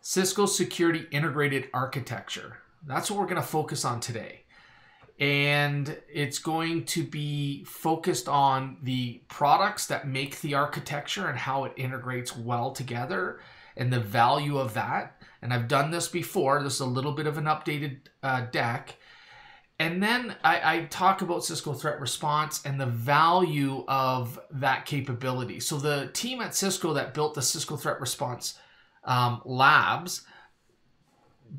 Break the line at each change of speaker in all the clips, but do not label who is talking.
Cisco Security Integrated Architecture. That's what we're going to focus on today. And it's going to be focused on the products that make the architecture and how it integrates well together and the value of that. And I've done this before. This is a little bit of an updated deck. And then I talk about Cisco Threat Response and the value of that capability. So the team at Cisco that built the Cisco Threat Response labs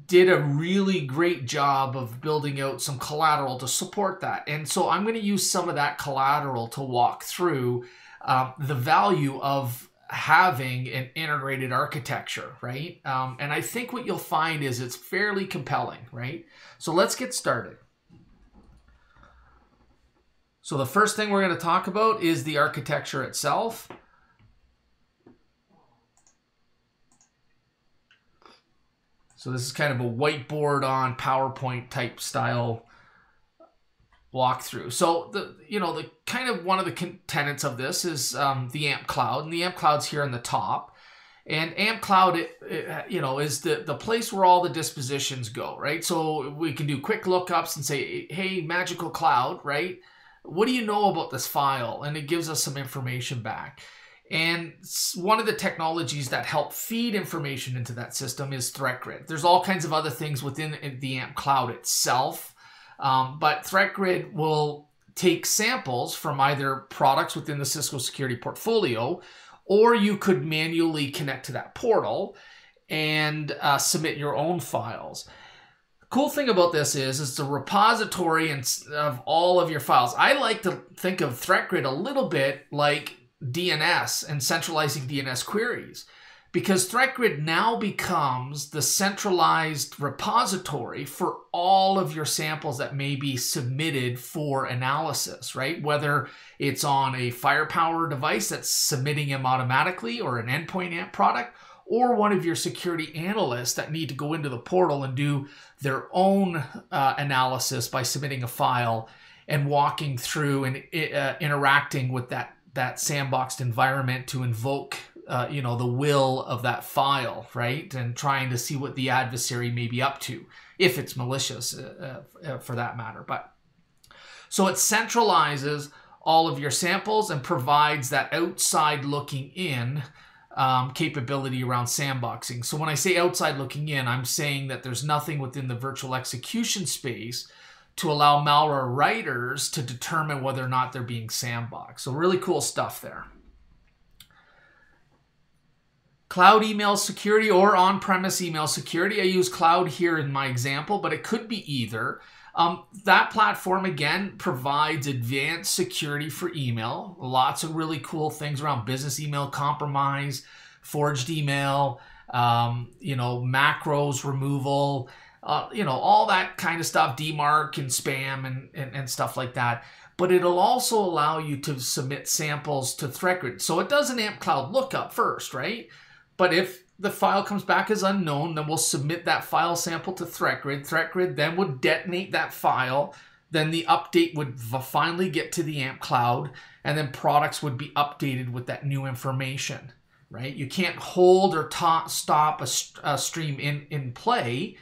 did a really great job of building out some collateral to support that. And so I'm going to use some of that collateral to walk through the value of having an integrated architecture, right? And I think what you'll find is it's fairly compelling, right? So let's get started. So the first thing we're going to talk about is the architecture itself. So this is kind of a whiteboard on PowerPoint type style walkthrough. So the kind of one of the tenets of this is the AMP Cloud, and the AMP Cloud's here on the top. And AMP Cloud, is the place where all the dispositions go, right? So we can do quick lookups and say, hey, magical cloud, right? What do you know about this file? And it gives us some information back. And one of the technologies that help feed information into that system is ThreatGrid. There's all kinds of other things within the AMP Cloud itself, but ThreatGrid will take samples from either products within the Cisco security portfolio, or you could manually connect to that portal and submit your own files. Cool thing about this is it's a repository of all of your files. I like to think of ThreatGrid a little bit like DNS and centralizing DNS queries, because ThreatGrid now becomes the centralized repository for all of your samples that may be submitted for analysis, right? Whether it's on a firepower device that's submitting them automatically, or an Endpoint Amp product, or one of your security analysts that need to go into the portal and do their own analysis by submitting a file and walking through and interacting with that sandboxed environment to invoke the will of that file, right? And trying to see what the adversary may be up to, if it's malicious for that matter. But so it centralizes all of your samples and provides that outside looking in capability around sandboxing. So when I say outside looking in, I'm saying that there's nothing within the virtual execution space to allow malware writers to determine whether or not they're being sandboxed. So really cool stuff there. Cloud email security or on-premise email security. I use cloud here in my example, but it could be either. That platform, again, provides advanced security for email. Lots of really cool things around business email compromise, forged email, macros removal, all that kind of stuff, DMARC and spam and stuff like that. But it'll also allow you to submit samples to ThreatGrid. So it does an AMP Cloud lookup first, right? But if the file comes back as unknown, then we'll submit that file sample to ThreatGrid. ThreatGrid then would detonate that file. Then the update would finally get to the AMP Cloud, and then products would be updated with that new information, right? You can't hold or stop a stream in play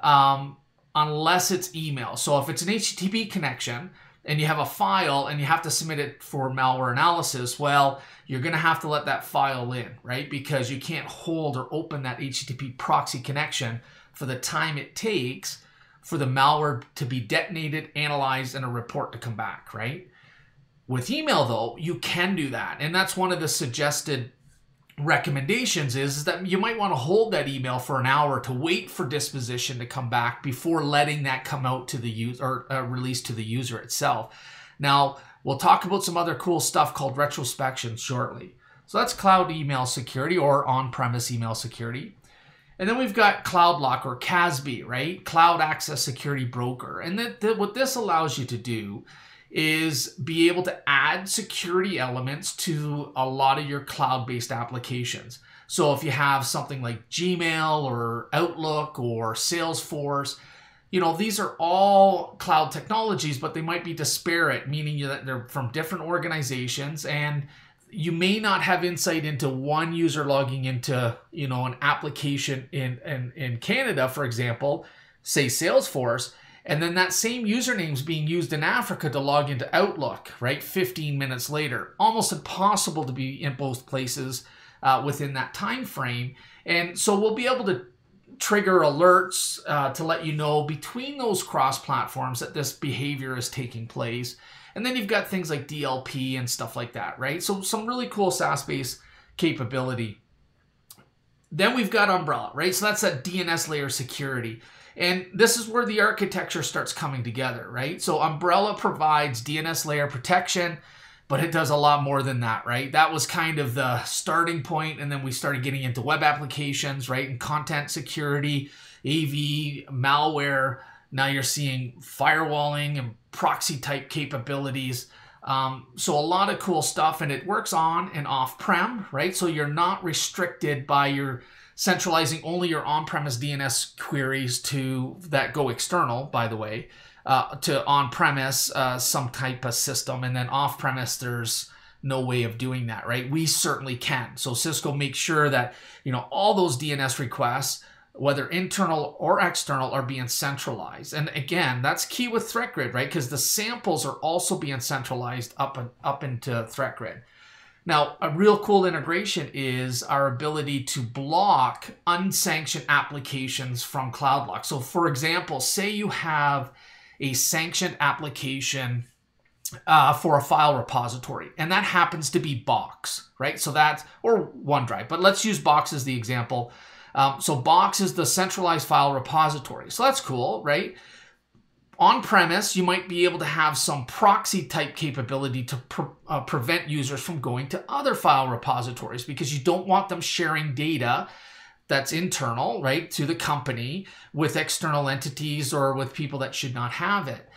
unless it's email. So if it's an HTTP connection and you have a file and you have to submit it for malware analysis, well, you're going to have to let that file in, right? Because you can't hold or open that HTTP proxy connection for the time it takes for the malware to be detonated, analyzed, and a report to come back, right? With email, though, you can do that. And that's one of the suggested recommendations is that you might want to hold that email for an hour to wait for disposition to come back before letting that come out to the user or release to the user itself. Now, we'll talk about some other cool stuff called retrospection shortly. So that's cloud email security or on-premise email security. And then we've got CloudLock or CASB, right? Cloud Access Security Broker. And what this allows you to do is be able to add security elements to a lot of your cloud-based applications. So if you have something like Gmail or Outlook or Salesforce, these are all cloud technologies, but they might be disparate, meaning that they're from different organizations, and you may not have insight into one user logging into, you know, an application in Canada, for example, say Salesforce, and then that same username is being used in Africa to log into Outlook, right? 15 minutes later. Almost impossible to be in both places within that time frame. And so we'll be able to trigger alerts to let you know between those cross platforms that this behavior is taking place. And then you've got things like DLP and stuff like that, right? So some really cool SaaS-based capability. Then we've got Umbrella, right? So that's that DNS layer security. And this is where the architecture starts coming together, right? So Umbrella provides DNS layer protection, but it does a lot more than that, right? That was kind of the starting point, and then we started getting into web applications, right? And content security, AV, malware. Now you're seeing firewalling and proxy type capabilities. So a lot of cool stuff, and it works on and off-prem, right? So you're not restricted by your centralizing only your on-premise DNS queries to that go external, by the way, to on-premise some type of system, and then off-premise there's no way of doing that, right? We certainly can. So Cisco makes sure that, you know, all those DNS requests, whether internal or external, are being centralized. And again, that's key with ThreatGrid, right? Because the samples are also being centralized up into ThreatGrid. Now, a real cool integration is our ability to block unsanctioned applications from CloudLock. So for example, say you have a sanctioned application for a file repository, and that happens to be Box, right? So that's, or OneDrive, but let's use Box as the example. So Box is the centralized file repository. So that's cool, right? On premise, you might be able to have some proxy type capability to prevent users from going to other file repositories, because you don't want them sharing data that's internal, right, to the company with external entities or with people that should not have it.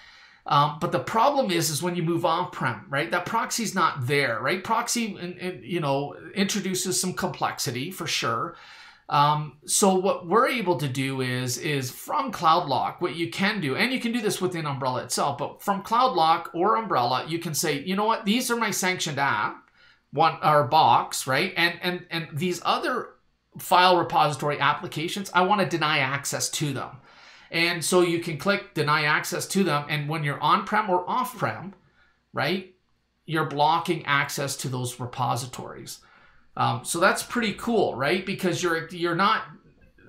But the problem is when you move on-prem, right, that proxy's not there, right? Proxy, you know, introduces some complexity for sure. So what we're able to do is from CloudLock, what you can do, and you can do this within Umbrella itself, but from CloudLock or Umbrella, you can say, you know what, these are my sanctioned app, or Box, right? And these other file repository applications, I want to deny access to them. And so you can click deny access to them, and when you're on-prem or off-prem, right, you're blocking access to those repositories. So that's pretty cool, right? Because you're not,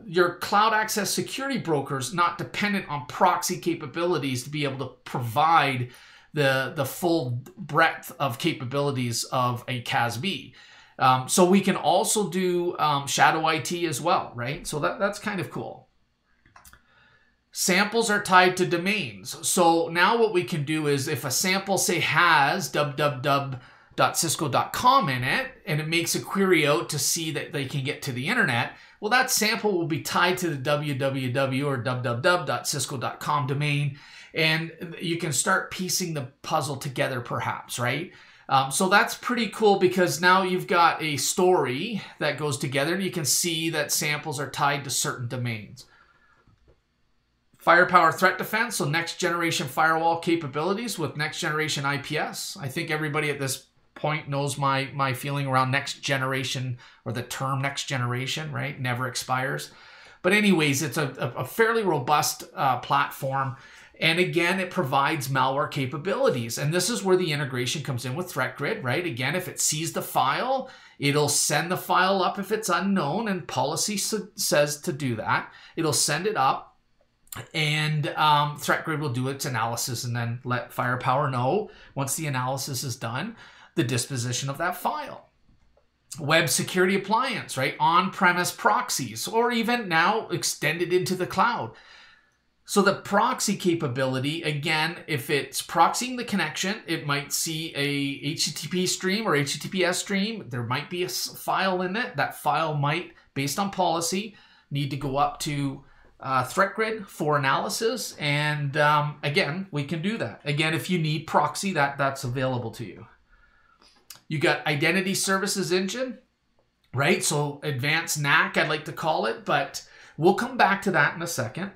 your cloud access security broker's not dependent on proxy capabilities to be able to provide the full breadth of capabilities of a CASB. So we can also do shadow IT as well, right? So that's kind of cool. Samples are tied to domains. So now what we can do is if a sample, say, has www.cisco.com in it, and it makes a query out to see that they can get to the internet, well, that sample will be tied to the www or www.cisco.com domain, and you can start piecing the puzzle together perhaps, right? So that's pretty cool, because now you've got a story that goes together, and you can see that samples are tied to certain domains. Firepower threat defense, so next generation firewall capabilities with next generation IPS. I think everybody at this point knows my feeling around next generation, or the term next generation, right? Never expires. But anyways, it's a fairly robust platform. And again, it provides malware capabilities. And this is where the integration comes in with ThreatGrid, right? Again, if it sees the file, it'll send the file up if it's unknown, and policy says to do that. It'll send it up, and ThreatGrid will do its analysis and then let Firepower know, once the analysis is done, the disposition of that file. Web security appliance, right? On-premise proxies, or even now extended into the cloud. So the proxy capability, again, if it's proxying the connection, it might see a HTTP stream or HTTPS stream. There might be a file in it. That file might, based on policy, need to go up to ThreatGrid for analysis. And again, we can do that. Again, if you need proxy, that's available to you. You got Identity Services Engine, right? So advanced NAC, I'd like to call it, but we'll come back to that in a second.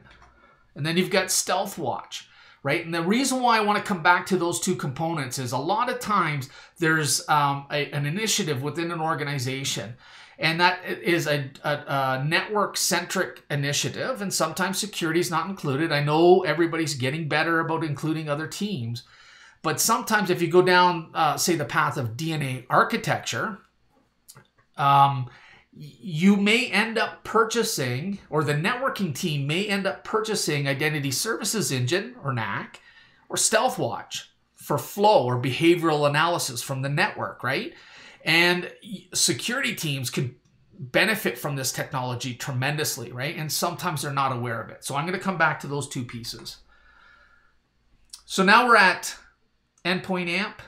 And then you've got StealthWatch, right? And the reason why I want to come back to those two components is a lot of times there's an initiative within an organization, and that is a network-centric initiative, and sometimes security is not included. I know everybody's getting better about including other teams, but sometimes if you go down, say, the path of DNA architecture, you may end up purchasing, or the networking team may end up purchasing Identity Services Engine, or NAC, or StealthWatch for flow or behavioral analysis from the network, right? And security teams can benefit from this technology tremendously, right? And sometimes they're not aware of it. So I'm going to come back to those two pieces. So now we're at Endpoint Amp,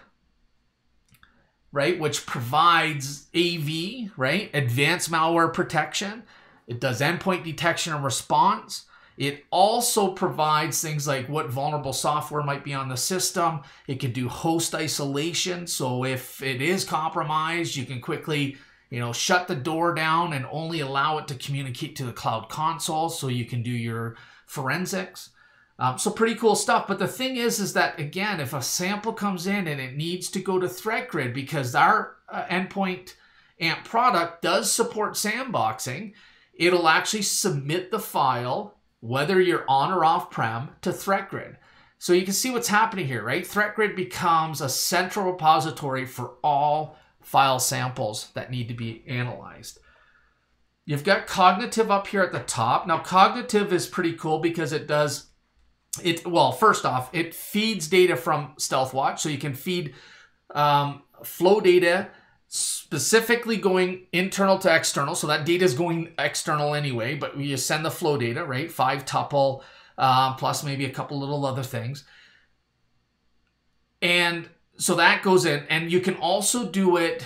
right, which provides AV, right, advanced malware protection. It does endpoint detection and response. It also provides things like what vulnerable software might be on the system. It can do host isolation. So if it is compromised, you can quickly, shut the door down and only allow it to communicate to the cloud console so you can do your forensics. So pretty cool stuff. But the thing is that, again, if a sample comes in and it needs to go to ThreatGrid, because our Endpoint Amp product does support sandboxing, it'll actually submit the file, whether you're on or off-prem, to ThreatGrid. So you can see what's happening here, right? ThreatGrid becomes a central repository for all file samples that need to be analyzed. You've got Cognitive up here at the top. Now, Cognitive is pretty cool because it does... Well, first off, it feeds data from StealthWatch, so you can feed flow data specifically going internal to external. So that data is going external anyway, but you send the flow data, right? 5 tuple plus maybe a couple little other things. And so that goes in, and you can also do it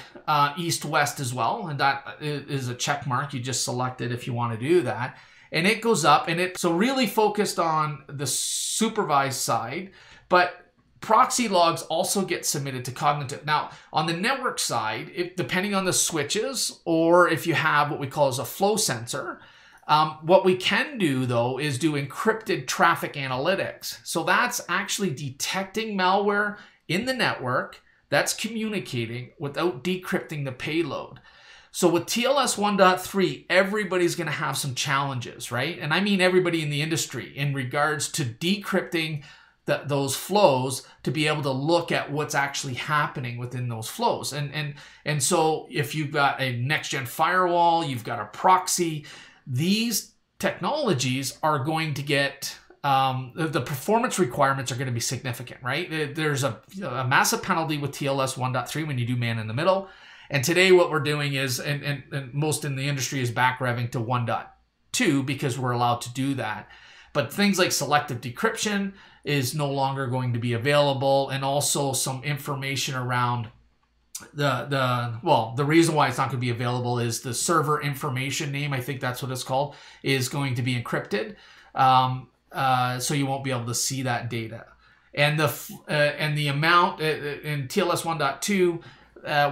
east-west as well, and that is a check mark. You just select it if you want to do that. And it goes up, and it's so really focused on the supervised side, but proxy logs also get submitted to Cognitive. Now, on the network side, depending on the switches, or if you have what we call as a flow sensor, what we can do, though, is do encrypted traffic analytics. So that's actually detecting malware in the network that's communicating without decrypting the payload. So with TLS 1.3, everybody's going to have some challenges, right? And I mean everybody in the industry in regards to decrypting those flows to be able to look at what's actually happening within those flows. And so if you've got a next-gen firewall, you've got a proxy, these technologies are going to get... the performance requirements are going to be significant, right? There's a massive penalty with TLS 1.3 when you do man in the middle. And today what we're doing is, and most in the industry is back revving to 1.2 because we're allowed to do that. But things like selective decryption is no longer going to be available, and also some information around the reason why it's not going to be available is the server information name, I think that's what it's called, is going to be encrypted. So you won't be able to see that data. And the amount in TLS 1.2,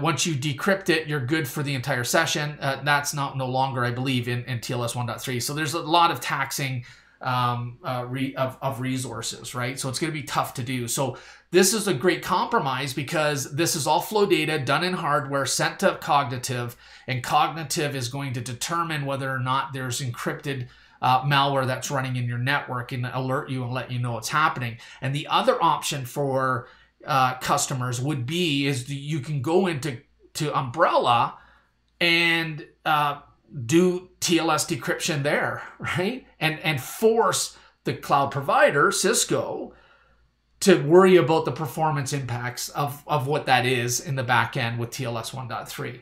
once you decrypt it, you're good for the entire session. That's no longer, I believe, in TLS 1.3. So there's a lot of taxing of resources, right? So it's going to be tough to do. So this is a great compromise because this is all flow data done in hardware, sent to Cognitive, and Cognitive is going to determine whether or not there's encrypted malware that's running in your network and alert you and let you know what's happening. And the other option for customers would be you can go into Umbrella and do TLS decryption there, right? And force the cloud provider, Cisco, to worry about the performance impacts of what that is in the back end with TLS 1.3.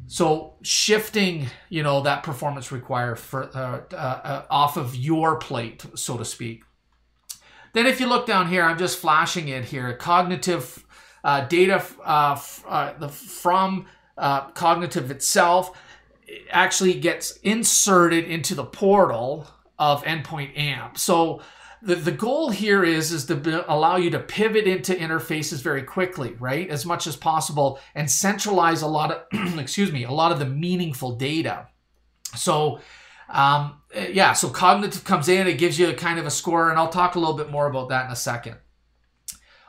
So shifting, that performance required off of your plate, so to speak. Then if you look down here, I'm just flashing it here. Cognitive data from Cognitive itself actually gets inserted into the portal of Endpoint Amp. So the goal here is to allow you to pivot into interfaces very quickly, right? As much as possible, and centralize a lot of, a lot of the meaningful data. So Yeah, so cognitive comes in, it gives you a kind of a score, and I'll talk a little bit more about that in a second.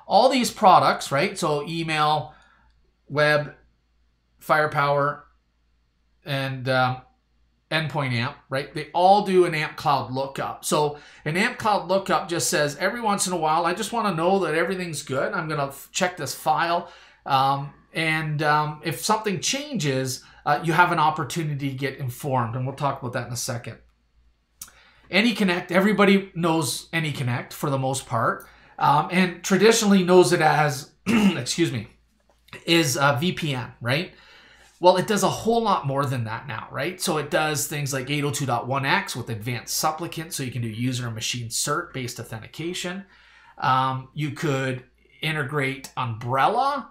All these products, right? So email, web, firepower, and Endpoint Amp, right? They all do an Amp Cloud lookup. So an Amp Cloud lookup just says every once in a while, I just want to know that everything's good. I'm going to check this file. If something changes, you have an opportunity to get informed. And we'll talk about that in a second. AnyConnect, everybody knows AnyConnect for the most part. And traditionally knows it as, excuse me, is VPN, right? Well, it does a whole lot more than that now, right? So it does things like 802.1x with advanced supplicant, so you can do user and machine cert-based authentication. You could integrate Umbrella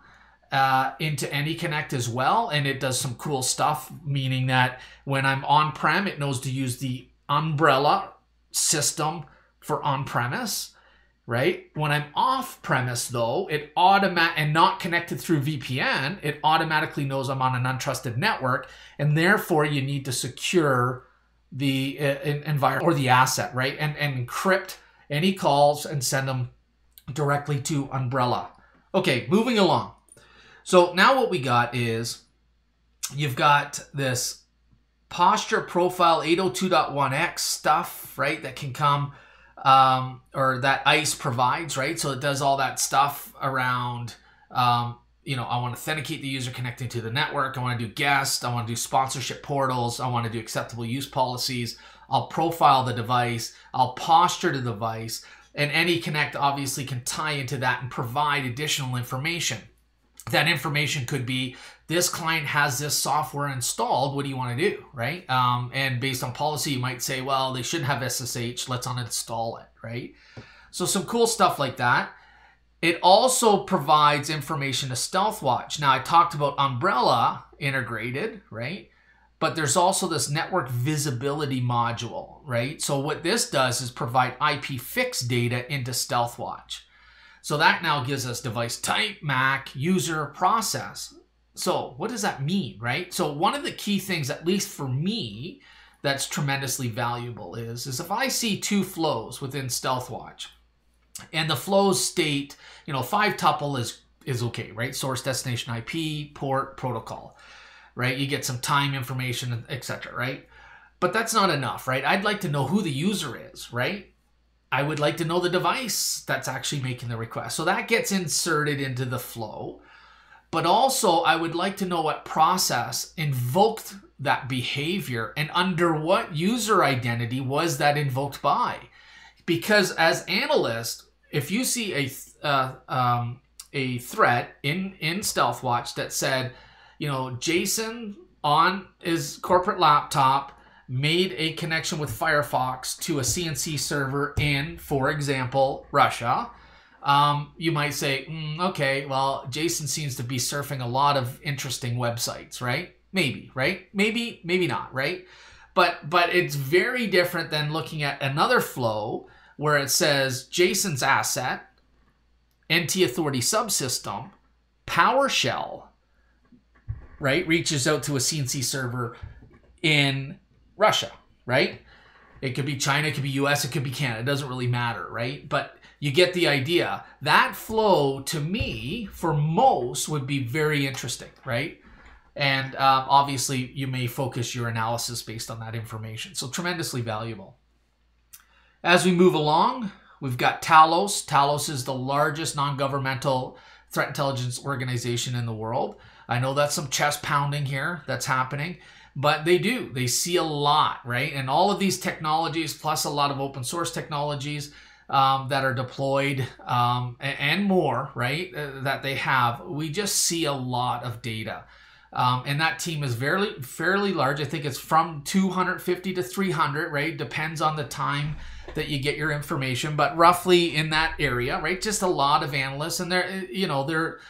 into AnyConnect as well, and it does some cool stuff, meaning that when I'm on-prem, it knows to use the Umbrella system for on-premise. Right? When I'm off premise though, and not connected through VPN, it automatically knows I'm on an untrusted network, and therefore you need to secure the environment or the asset, right? And encrypt any calls and send them directly to Umbrella. Okay, moving along. So now what we got is you've got this posture profile 802.1x stuff, right? That can come or that ICE provides, right? So it does all that stuff around, I want to authenticate the user connecting to the network. I want to do guest. I want to do sponsorship portals. I want to do acceptable use policies. I'll profile the device. I'll posture the device. And AnyConnect obviously can tie into that and provide additional information. That information could be, this client has this software installed, what do you want to do, right? And based on policy, you might say, well, they shouldn't have SSH, let's uninstall it, right? So some cool stuff like that. It also provides information to StealthWatch. Now, I talked about Umbrella integrated, right? But there's also this network visibility module, right? So what this does is provide IP fix data into StealthWatch. So that now gives us device type, MAC, user, process. So what does that mean, right? So one of the key things, at least for me, that's tremendously valuable is if I see two flows within StealthWatch and the flows state, 5-tuple is okay, right? Source, destination, IP, port, protocol, right? You get some time information, etc., right? But that's not enough, right? I'd like to know who the user is, right? I would like to know the device that's actually making the request. So that gets inserted into the flow. But also, I would like to know what process invoked that behavior and under what user identity was that invoked by. Because as analyst, if you see a threat in StealthWatch that said, Jason on his corporate laptop made a connection with Firefox to a CNC server in, for example, Russia, you might say, okay, well, Jason seems to be surfing a lot of interesting websites, right? Maybe, right? Maybe not, right? But it's very different than looking at another flow where it says Jason's asset, NT Authority subsystem, PowerShell, right, reaches out to a CNC server in Russia, right? It could be China, it could be US, it could be Canada. It doesn't really matter, right? But you get the idea. That flow, to me, for most, would be very interesting, right? And obviously, you may focus your analysis based on that information. So tremendously valuable. As we move along, we've got Talos. Talos is the largest non-governmental threat intelligence organization in the world. I know that's some chest pounding here that's happening. But they see a lot, right? And all of these technologies, plus a lot of open source technologies that are deployed and more, right, that they have, we just see a lot of data. And that team is fairly large. I think it's from 250 to 300, right? Depends on the time that you get your information, but roughly in that area, right? Just a lot of analysts, and they're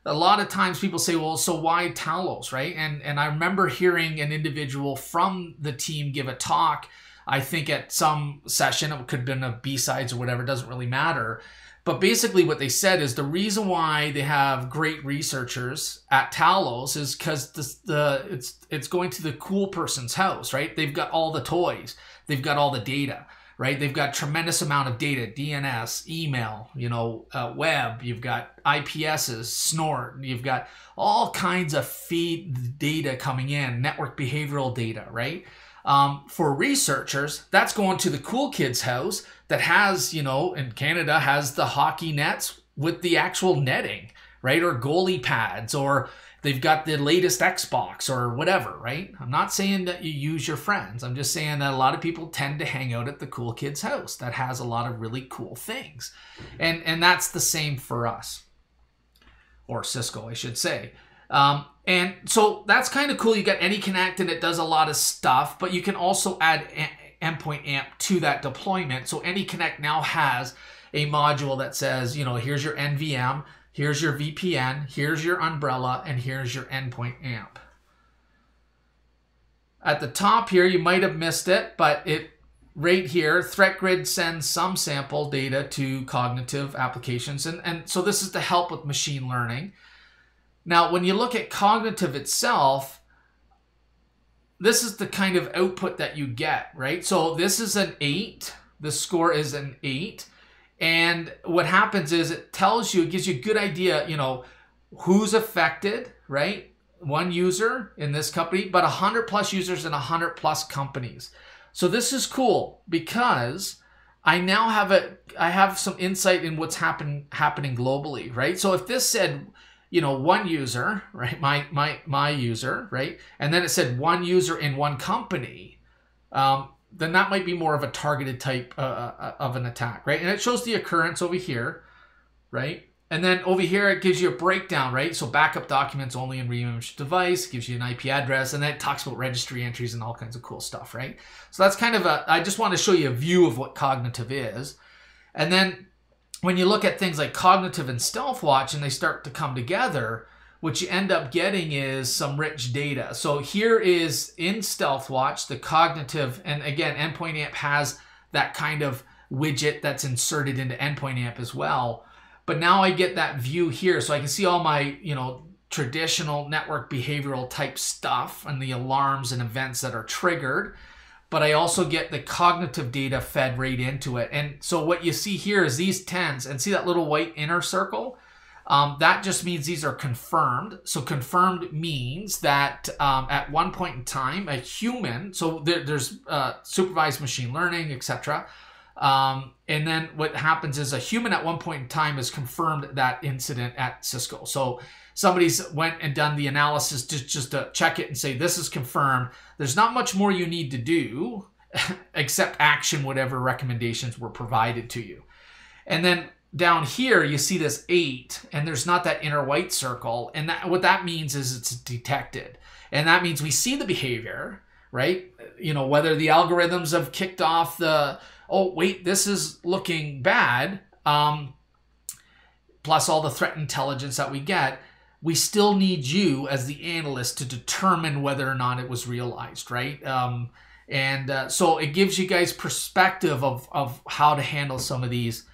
a lot of times people say, well, so why Talos, right? And I remember hearing an individual from the team give a talk, I think at some session, it could have been a B-sides or whatever, it doesn't really matter. But basically what they said is the reason why they have great researchers at Talos is because it's going to the cool person's house, right? They've got all the toys. They've got all the data, right? They've got tremendous amount of data, DNS, email, web. You've got IPSs, snort. You've got all kinds of feed data coming in, network behavioral data, right? For researchers, that's going to the cool kid's house that has, in Canada, has the hockey nets with the actual netting, right? Or goalie pads, or they've got the latest Xbox or whatever, right? I'm not saying that you use your friends. I'm just saying that a lot of people tend to hang out at the cool kid's house that has a lot of really cool things. And that's the same for us. Or Cisco, I should say. And so that's kind of cool. You got AnyConnect and it does a lot of stuff, but you can also add Endpoint Amp to that deployment. So AnyConnect now has a module that says, here's your NVM, here's your VPN, here's your Umbrella, and here's your Endpoint Amp. At the top here, you might have missed it, but right here, ThreatGrid sends some sample data to cognitive applications. And so this is to help with machine learning. Now, when you look at cognitive itself, this is the kind of output that you get, right? So this is an 8. The score is an 8. And what happens is it gives you a good idea, who's affected, right? One user in this company, but 100 plus users in 100 plus companies. So this is cool because I now have some insight in what's happening globally, right? So if this said, one user, right? My user, right? And then it said one user in one company, then that might be more of a targeted type of an attack, right? And it shows the occurrence over here, right? And then over here, it gives you a breakdown, right? So backup documents only in reimaged device, gives you an IP address, and then it talks about registry entries and all kinds of cool stuff, right? So that's kind of I just want to show you a view of what cognitive is. And then when you look at things like cognitive and StealthWatch and they start to come together, what you end up getting is some rich data. So here is in StealthWatch, the cognitive, and again, Endpoint Amp has that kind of widget that's inserted into Endpoint Amp as well. But now I get that view here, so I can see all my, traditional network behavioral type stuff and the alarms and events that are triggered. But I also get the cognitive data fed right into it. And so what you see here is these 10s, and see that little white inner circle? That just means these are confirmed. So confirmed means that at one point in time, a human, so there's supervised machine learning, etc. And then what happens is a human at one point in time has confirmed that incident at Cisco. So somebody's went and done the analysis just to check it and say, this is confirmed. There's not much more you need to do except action whatever recommendations were provided to you. And then down here, you see this 8, and there's not that inner white circle. And what that means is it's detected. And that means we see the behavior, right? Whether the algorithms have kicked off oh, wait, this is looking bad, plus all the threat intelligence that we get, we still need you as the analyst to determine whether or not it was realized, right? So it gives you guys perspective of how to handle some of these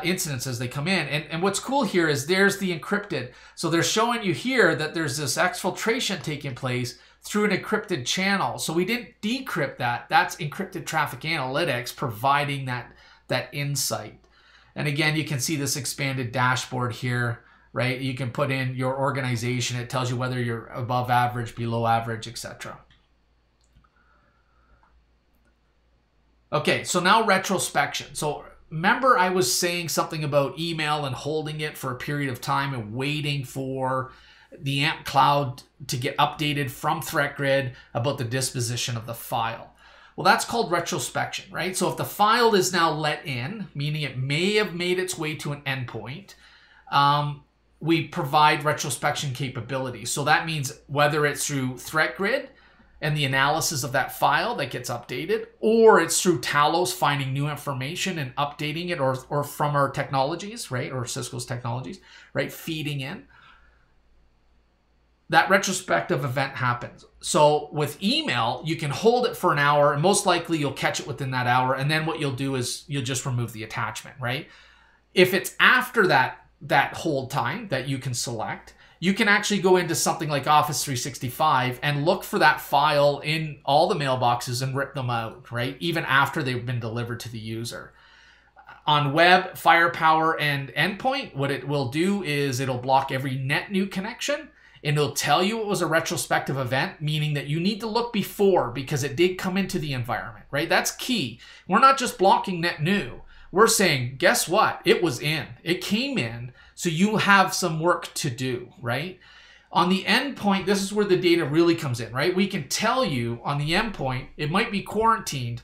incidents as they come in. And what's cool here is there's the encrypted. So they're showing you here that there's this exfiltration taking place through an encrypted channel. So we didn't decrypt that. That's encrypted traffic analytics providing that insight. And again, you can see this expanded dashboard here, right? You can put in your organization. It tells you whether you're above average, below average, etc. Okay, so now retrospection. So remember I was saying something about email and holding it for a period of time and waiting for the AMP cloud to get updated from ThreatGrid about the disposition of the file. Well, that's called retrospection, right? So if the file is now let in, meaning it may have made its way to an endpoint, we provide retrospection capabilities. So that means whether it's through ThreatGrid and the analysis of that file that gets updated, or it's through Talos finding new information and updating it, or from our technologies, right? Or Cisco's technologies, right? Feeding in. That retrospective event happens. So with email, you can hold it for an hour, and most likely you'll catch it within that hour. And then what you'll do is you'll just remove the attachment, right? If it's after that hold time that you can select, you can actually go into something like Office 365 and look for that file in all the mailboxes and rip them out, right? Even after they've been delivered to the user. On web, firepower, and endpoint, what it will do is it'll block every net new connection, and it'll tell you it was a retrospective event, meaning that you need to look before because it did come into the environment, right? That's key. We're not just blocking net new. We're saying, guess what? It was in. It came in, so you have some work to do, right? On the endpoint, this is where the data really comes in, right? We can tell you on the endpoint, it might be quarantined,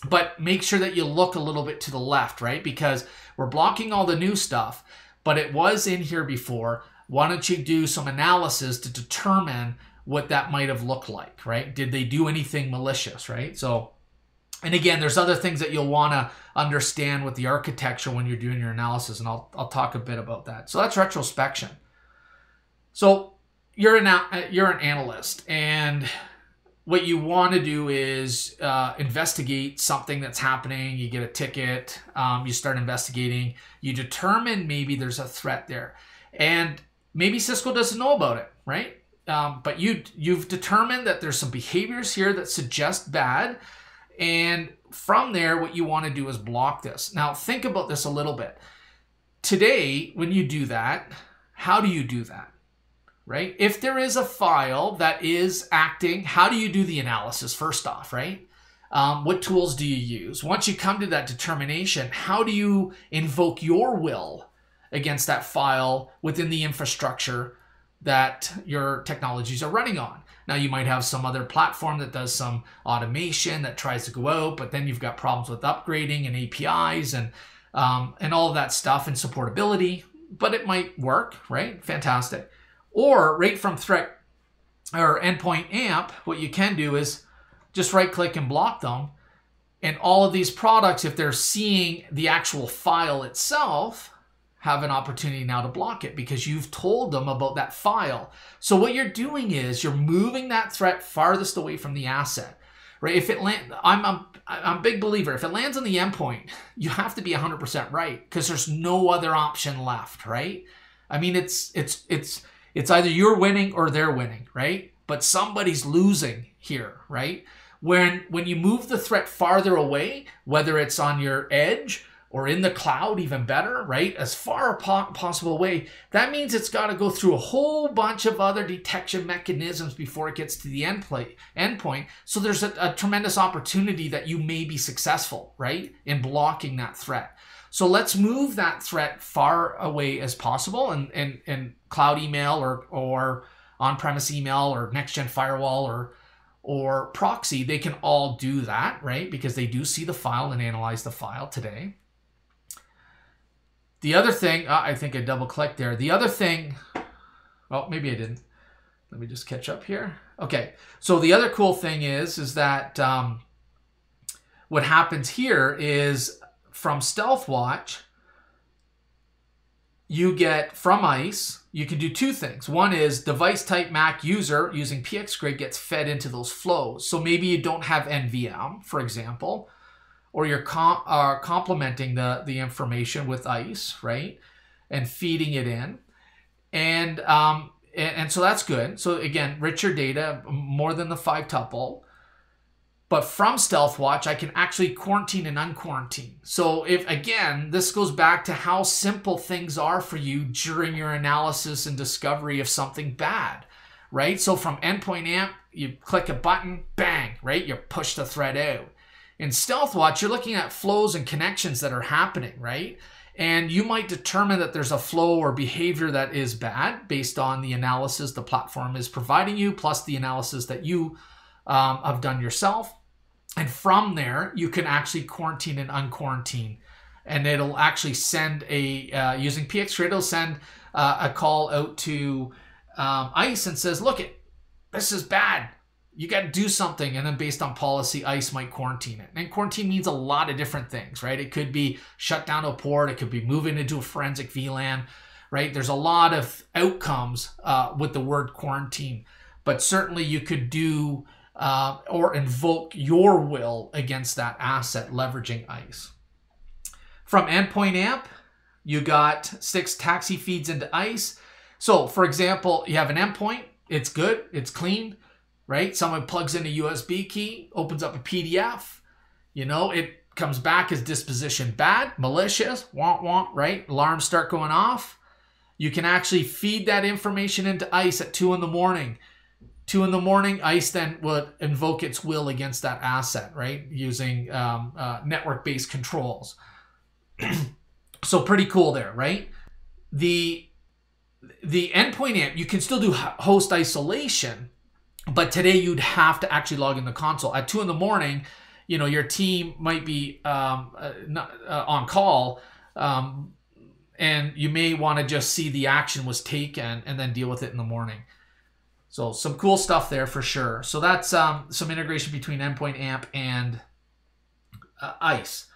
but make sure that you look a little bit to the left, right? Because we're blocking all the new stuff, but it was in here before. Why don't you do some analysis to determine what that might have looked like, right? Did they do anything malicious, right? So, and again, there's other things that you'll want to understand with the architecture when you're doing your analysis, and I'll talk a bit about that. So that's retrospection. So you're an analyst, and what you want to do is investigate something that's happening. You get a ticket, you start investigating, you determine maybe there's a threat there, and maybe Cisco doesn't know about it, right? But you've determined that there's some behaviors here that suggest bad, and from there, what you want to do is block this. Now, think about this a little bit. Today, when you do that, how do you do that? Right? If there is a file that is acting, how do you do the analysis first off, right? What tools do you use? Once you come to that determination, how do you invoke your will against that file within the infrastructure that your technologies are running on? Now, you might have some other platform that does some automation that tries to go out, but then you've got problems with upgrading and APIs and all of that stuff and supportability, but it might work, right? Fantastic. Or right from Threat or Endpoint Amp, what you can do is just right click and block them. And all of these products, if they're seeing the actual file itself, have an opportunity now to block it because you've told them about that file. So what you're doing is you're moving that threat farthest away from the asset, right? If it I'm a big believer. If it lands on the endpoint, you have to be 100% right because there's no other option left, right? I mean, it's either you're winning or they're winning, right? But somebody's losing here, right? When you move the threat farther away, whether it's on your edge or in the cloud, even better, right? As far as possible away, that means it's got to go through a whole bunch of other detection mechanisms before it gets to the endpoint. So there's a tremendous opportunity that you may be successful, right? In blocking that threat. So let's move that threat far away as possible, and cloud email or on-premise email or next-gen firewall or proxy, they can all do that, right? Because they do see the file and analyze the file today. The other thing, I think I double-clicked there. The other thing, well, maybe I didn't. Let me just catch up here. Okay, so the other cool thing is that what happens here is from StealthWatch, you get from ICE, you can do two things. One is device type Mac user using PXGrid gets fed into those flows. So maybe you don't have NVM, for example, or you're complementing the information with ICE, right? And feeding it in. And so that's good. So again, richer data, more than the 5-tuple. But from StealthWatch, I can actually quarantine and unquarantine. So if, again, this goes back to how simple things are for you during your analysis and discovery of something bad, right? So from Endpoint Amp, you click a button, bang, right? You push the threat out. In StealthWatch, you're looking at flows and connections that are happening, right? And you might determine that there's a flow or behavior that is bad based on the analysis the platform is providing you, plus the analysis that you have done yourself. And from there, you can actually quarantine and unquarantine. And it'll actually send using PXGrid, it'll send a call out to ICE and says, look, this is bad. You got to do something. And then based on policy, ICE might quarantine it. And quarantine means a lot of different things, right? It could be shut down a port. It could be moving into a forensic VLAN, right? There's a lot of outcomes with the word quarantine. But certainly you could do or invoke your will against that asset leveraging ICE. From Endpoint Amp, You got 6 taxi feeds into ICE. So for example, you have an endpoint. It's good. It's clean, right? Someone plugs in a USB key, opens up a PDF. You know, it comes back as disposition bad, malicious, right? Alarms start going off. You can actually feed that information into ICE at 2 in the morning. 2 in the morning, ICE then would invoke its will against that asset, right? Using network-based controls. So pretty cool there, right? The endpoint amp, you can still do host isolation, but today you'd have to actually log in the console. At 2 in the morning, you know, your team might be on call, and you may want to just see the action was taken and then deal with it in the morning. So some cool stuff there for sure. So that's some integration between Endpoint Amp and ICE.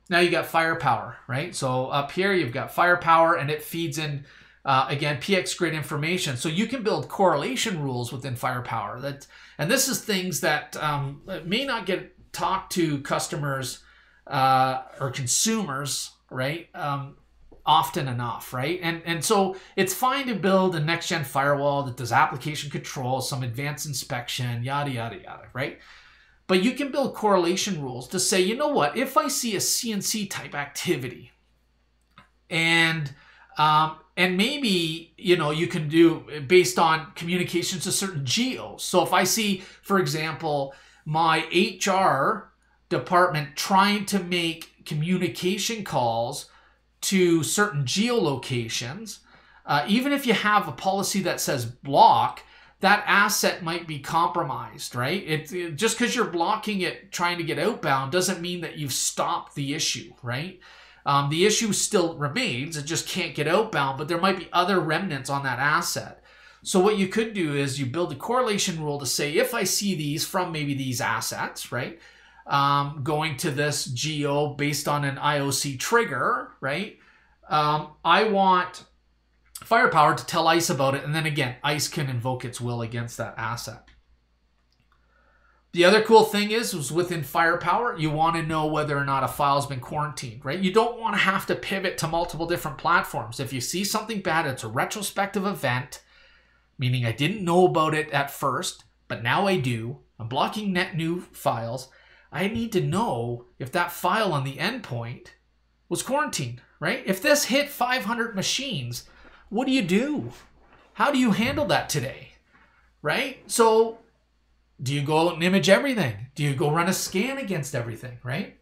Now you got firepower, right? So up here you've got firepower, and it feeds in, again, PX-Grid information. So you can build correlation rules within firepower. And this is things that may not get talked to customers or consumers, right? Often enough, right? And so it's fine to build a next-gen firewall that does application control, some advanced inspection, yada, yada, yada, right? But you can build correlation rules to say, you know what, if I see a CNC type activity and maybe, you know, you can do based on communications to certain geos. So if I see, for example, my HR department trying to make communication calls to certain geolocations, even if you have a policy that says block, that asset might be compromised, right? Just because you're blocking it trying to get outbound doesn't mean that you've stopped the issue, right? The issue still remains. It just can't get outbound, but there might be other remnants on that asset. So what you could do is you build a correlation rule to say, if I see these from maybe these assets, right, going to this geo based on an IOC trigger, right, I want firepower to tell ICE about it, and then again, ICE can invoke its will against that asset. The other cool thing is within firepower, you want to know whether or not a file's been quarantined, right? You don't want to have to pivot to multiple different platforms. If you see something bad, it's a retrospective event, meaning I didn't know about it at first, but now I do. I'm blocking net new files. I need to know if that file on the endpoint was quarantined, right? If this hit 500 machines, what do you do? How do you handle that today, right? So do you go out and image everything? Do you go run a scan against everything, right?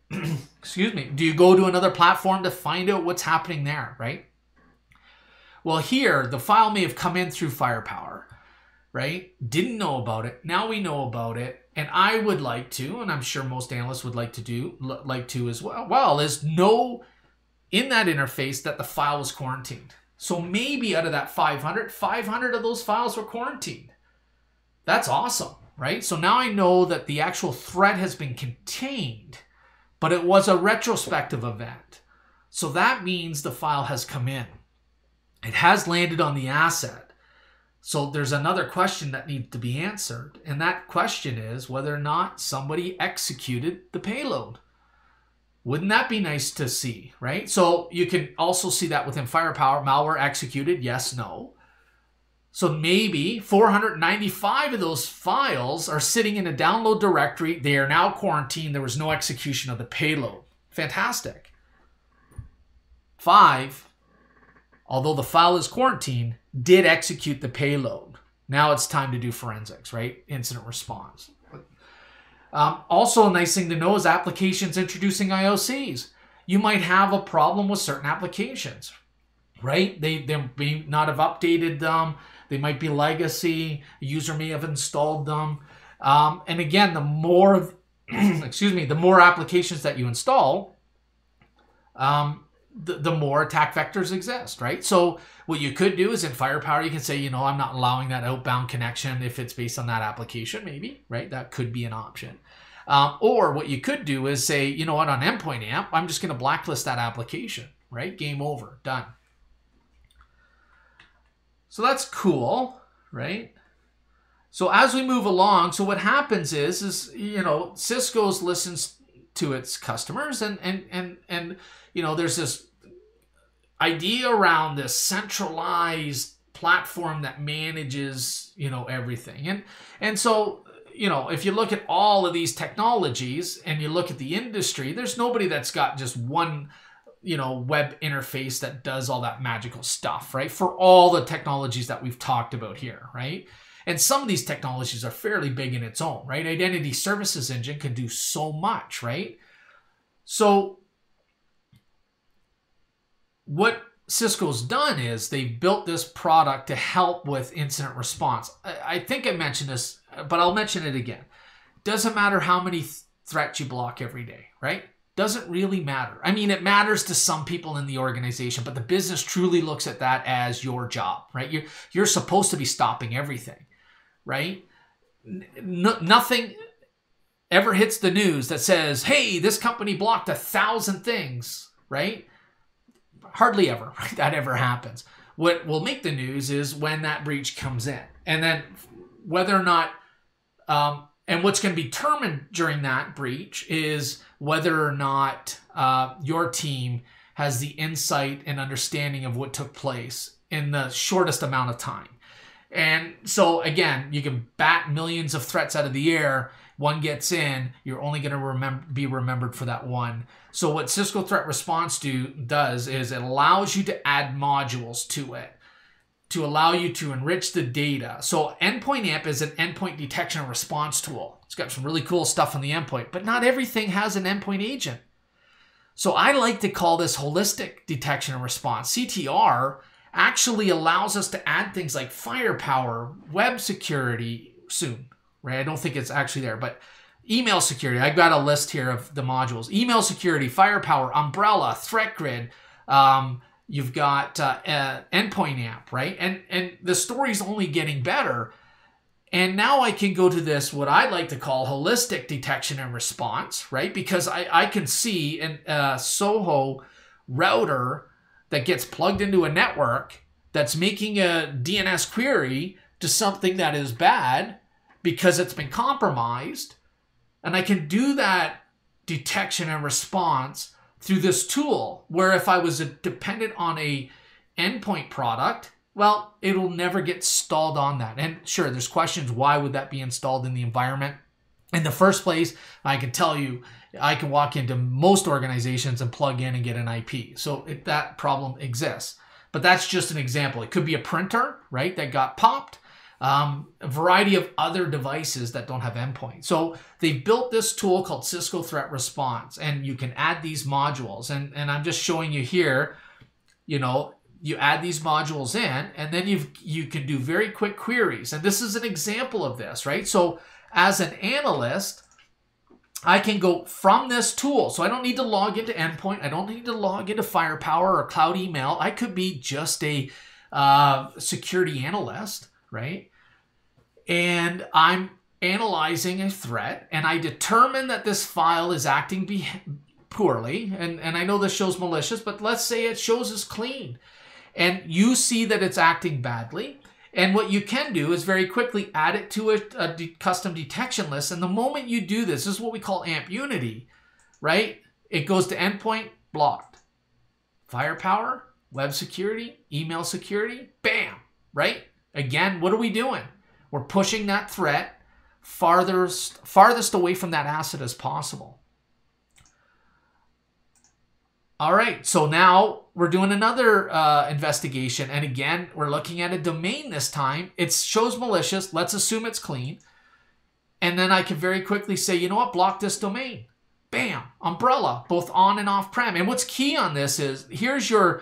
Excuse me. Do you go to another platform to find out what's happening there, right? Well, here, the file may have come in through firepower, right? Didn't know about it. Now we know about it. And I would like to, and I'm sure most analysts would like to as well, is know in that interface that the file was quarantined. So maybe out of that 500 of those files were quarantined. That's awesome, right? So now I know that the actual threat has been contained, but it was a retrospective event. So that means the file has come in. It has landed on the asset. So there's another question that needs to be answered. And that question is whether or not somebody executed the payload. Wouldn't that be nice to see, right? So you can also see that within firepower, malware executed, yes, no. So maybe 495 of those files are sitting in a download directory. They are now quarantined. There was no execution of the payload. Fantastic. 5, although the file is quarantined, did execute the payload. Now it's time to do forensics, right? Incident response. Also, a nice thing to know is applications introducing IOCs. You might have a problem with certain applications, right? They may not have updated them. They might be legacy. A user may have installed them. And again, the more, the more applications that you install, the more attack vectors exist, right? So what you could do is in firepower, you can say, you know, I'm not allowing that outbound connection if it's based on that application, maybe, right? That could be an option. Or what you could do is say, you know what, on Endpoint Amp, I'm just going to blacklist that application, right? Game over, done. So that's cool, right? So as we move along, so what happens is you know, Cisco's listens to its customers and you know, there's this idea around this centralized platform that manages, everything. And so, if you look at all of these technologies and you look at the industry, there's nobody that's got just one, web interface that does all that magical stuff, right? For all the technologies that we've talked about here, right? And some of these technologies are fairly big in its own, right? Identity Services Engine can do so much, right? So what Cisco's done is they've built this product to help with incident response. I think I mentioned this, but I'll mention it again. Doesn't matter how many threats you block every day, right? Doesn't really matter. I mean, it matters to some people in the organization, but the business truly looks at that as your job, right? You're supposed to be stopping everything, right? Nothing ever hits the news that says, hey, this company blocked 1,000 things, right? Hardly ever, right? That ever happens. What will make the news is when that breach comes in. And then whether or not, and what's going to be determined during that breach is whether or not your team has the insight and understanding of what took place in the shortest amount of time. And so again, you can bat millions of threats out of the air. One gets in, you're only going to be remembered for that one. So what Cisco Threat Response does is it allows you to add modules to it to allow you to enrich the data. So Endpoint Amp is an endpoint detection and response tool. It's got some really cool stuff on the endpoint, but not everything has an endpoint agent. So I like to call this holistic detection and response. CTR actually allows us to add things like firepower, web security soon, right? I don't think it's actually there, but email security. I've got a list here of the modules. Email security, firepower, umbrella, ThreatGrid. You've got Endpoint Amp, right? And the story's only getting better. And now I can go to this, what I like to call holistic detection and response, right? Because I can see a Soho router that gets plugged into a network that's making a DNS query to something that is bad because it's been compromised. And I can do that detection and response through this tool, where if I was dependent on a endpoint product, well, it'll never get installed on that. And sure, there's questions, why would that be installed in the environment? In the first place, I can tell you, I can walk into most organizations and plug in and get an IP. So that problem exists. But that's just an example. It could be a printer, right, that got popped. A variety of other devices that don't have endpoint. So they've built this tool called Cisco Threat Response, and you can add these modules. And I'm just showing you here, you add these modules in, and then you can do very quick queries. And this is an example of this, right? So as an analyst, I can go from this tool. So I don't need to log into endpoint. I don't need to log into firepower or cloud email. I could be just a security analyst, right? And I'm analyzing a threat, and I determine that this file is acting poorly. And I know this shows malicious, but let's say it shows as clean. And you see that it's acting badly. And what you can do is very quickly add it to a custom detection list. And the moment you do this is what we call AMP Unity, right? It goes to endpoint, blocked. Firepower, web security, email security, bam, right? Again, what are we doing? We're pushing that threat farthest away from that asset as possible. All right, so now we're doing another investigation. And again, we're looking at a domain this time. It shows malicious. Let's assume it's clean. And then I can very quickly say, you know what, block this domain. Bam, umbrella, both on and off-prem. And what's key on this is, here's your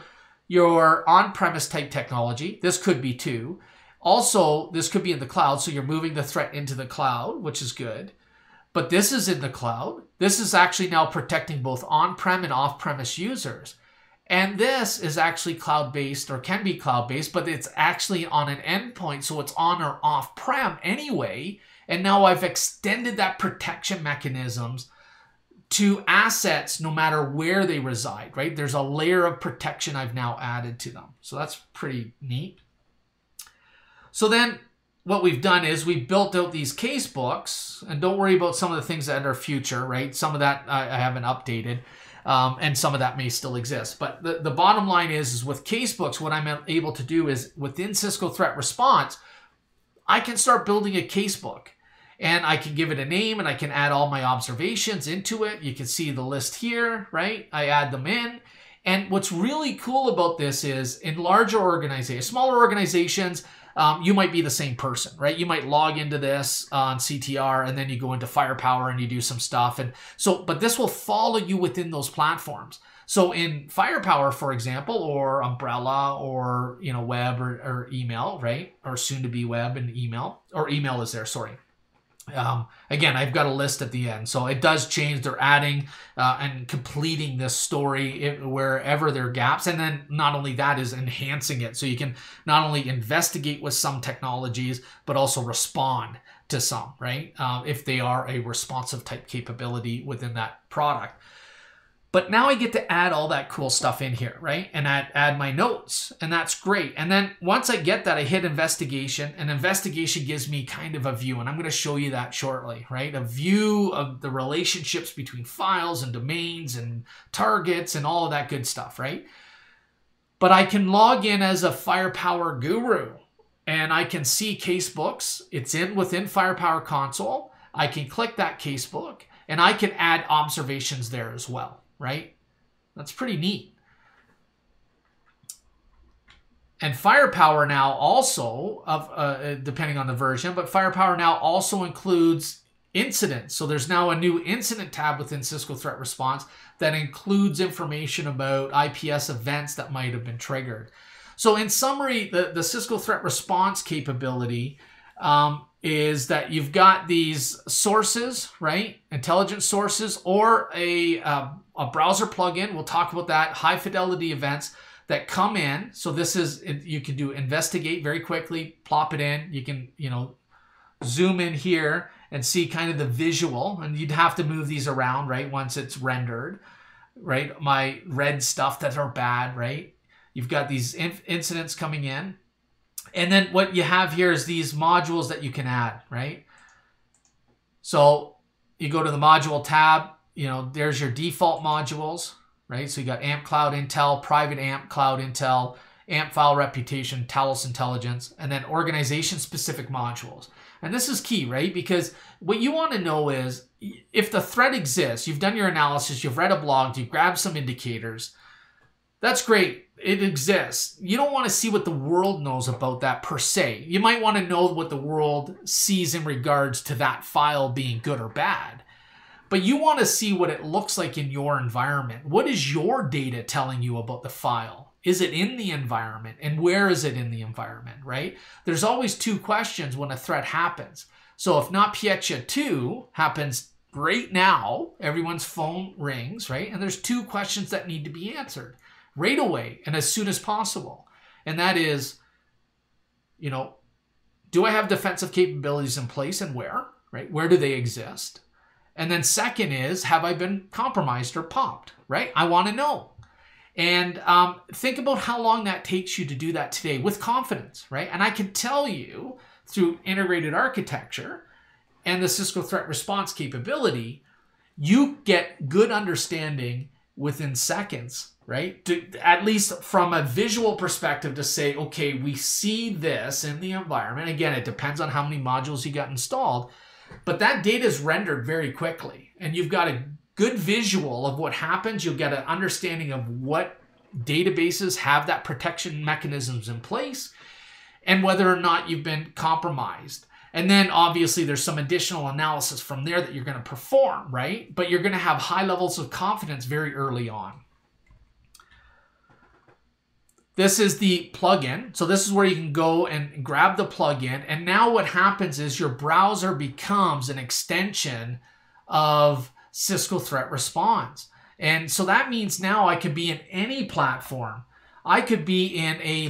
on-premise type technology. This could be too. Also, this could be in the cloud, so you're moving the threat into the cloud, which is good. But this is in the cloud. This is actually now protecting both on-prem and off-premise users. And this is actually cloud-based, or can be cloud-based, but it's actually on an endpoint, so it's on or off-prem anyway. And now I've extended that protection mechanisms to assets no matter where they reside, right? There's a layer of protection I've now added to them. So that's pretty neat. So then what we've done is we built out these case books, and don't worry about some of the things that are future, right? Some of that I haven't updated. And some of that may still exist. But the bottom line is with casebooks, what I'm able to do is within Cisco Threat Response, I can start building a casebook. And I can give it a name and I can add all my observations into it. You can see the list here, right? I add them in. And what's really cool about this is in larger organizations, smaller organizations, you might be the same person, right? You might log into this on CTR and then you go into Firepower and you do some stuff. And so, but this will follow you within those platforms. So in Firepower, for example, or Umbrella, or, you know, web or email, right? Or soon to be web and email, or email is there, sorry. Again, I've got a list at the end, so it does change. They're adding and completing this story wherever there are gaps, and then not only that is enhancing it, so you can not only investigate with some technologies but also respond to some, right? If they are a responsive type capability within that product. But now I get to add all that cool stuff in here, right? And add my notes, and that's great. And then once I get that, I hit investigation, and investigation gives me kind of a view, and I'm going to show you that shortly, right? A view of the relationships between files and domains and targets and all of that good stuff, right? But I can log in as a Firepower guru, and I can see casebooks. It's within Firepower console. I can click that casebook, and I can add observations there as well. Right? That's pretty neat. And Firepower now also, depending on the version, but Firepower now also includes incidents. So there's now a new incident tab within Cisco Threat Response that includes information about IPS events that might have been triggered. So in summary, the Cisco Threat Response capability is that you've got these sources, right? Intelligence sources, or a browser plugin. We'll talk about that. High fidelity events that come in. So this is, you can do investigate very quickly, plop it in. You can, you know, zoom in here and see kind of the visual, and you'd have to move these around, right? Once it's rendered, right? My red stuff that are bad, right? You've got these incidents coming in. And then what you have here is these modules that you can add, right? So you go to the module tab, you know, there's your default modules, right? So you got AMP Cloud Intel, Private AMP Cloud Intel, AMP File Reputation, Talos Intelligence, and then organization-specific modules. And this is key, right? Because what you want to know is if the threat exists, you've done your analysis, you've read a blog, you've grabbed some indicators, that's great. It exists. You don't want to see what the world knows about that per se. You might want to know what the world sees in regards to that file being good or bad. But you want to see what it looks like in your environment. What is your data telling you about the file? Is it in the environment? And where is it in the environment, right? There's always two questions when a threat happens. So if NotPetya 2 happens right now, everyone's phone rings, right? And there's two questions that need to be answered right away and as soon as possible. And that is, you know, do I have defensive capabilities in place and where, right? Where do they exist? And then second is, have I been compromised or popped, right? I want to know. And think about how long that takes you to do that today with confidence, right? And I can tell you through integrated architecture and the Cisco Threat Response capability, you get good understanding within seconds, right? At least from a visual perspective to say, okay, we see this in the environment. Again, it depends on how many modules you got installed, but that data is rendered very quickly. And you've got a good visual of what happens. You'll get an understanding of what databases have that protection mechanisms in place and whether or not you've been compromised. And then obviously there's some additional analysis from there that you're going to perform, right? But you're going to have high levels of confidence very early on. This is the plugin. So this is where you can go and grab the plugin. And now what happens is your browser becomes an extension of Cisco Threat Response. And so that means now I could be in any platform. I could be in a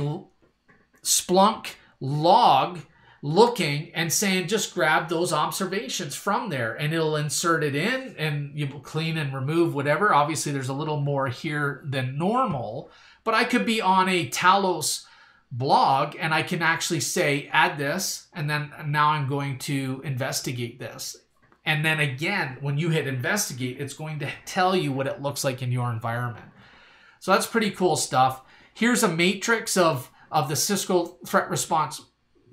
Splunk log looking and saying, just grab those observations from there, and it'll insert it in and you clean and remove whatever. Obviously there's a little more here than normal, but I could be on a Talos blog and I can actually say, add this, and then now I'm going to investigate this. And then again, when you hit investigate, it's going to tell you what it looks like in your environment. So that's pretty cool stuff. Here's a matrix of the Cisco Threat Response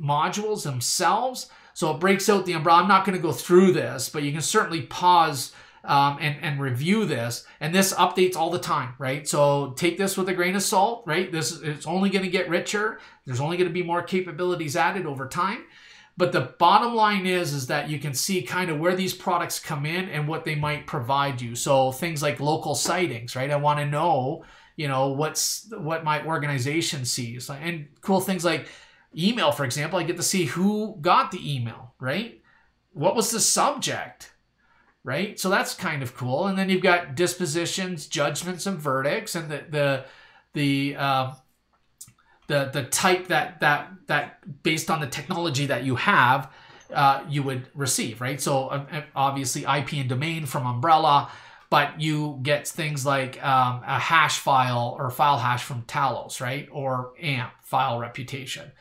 modules themselves. So it breaks out the umbrella. I'm not going to go through this, but you can certainly pause and review this. And this updates all the time, right? So take this with a grain of salt, right? It's only going to get richer. There's only going to be more capabilities added over time. But the bottom line is that you can see kind of where these products come in and what they might provide you. So things like local sightings, right? I want to know, what my organization sees. And cool things like email, for example, I get to see who got the email, right? What was the subject, right? So that's kind of cool. And then you've got dispositions, judgments, and verdicts, and the type that based on the technology that you have, you would receive, right? So obviously IP and domain from Umbrella, but you get things like a hash file or file hash from Talos, right? Or AMP, file reputation.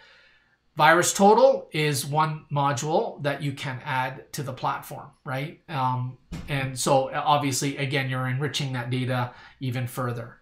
Virus total is one module that you can add to the platform, right? And so obviously, again, you're enriching that data even further.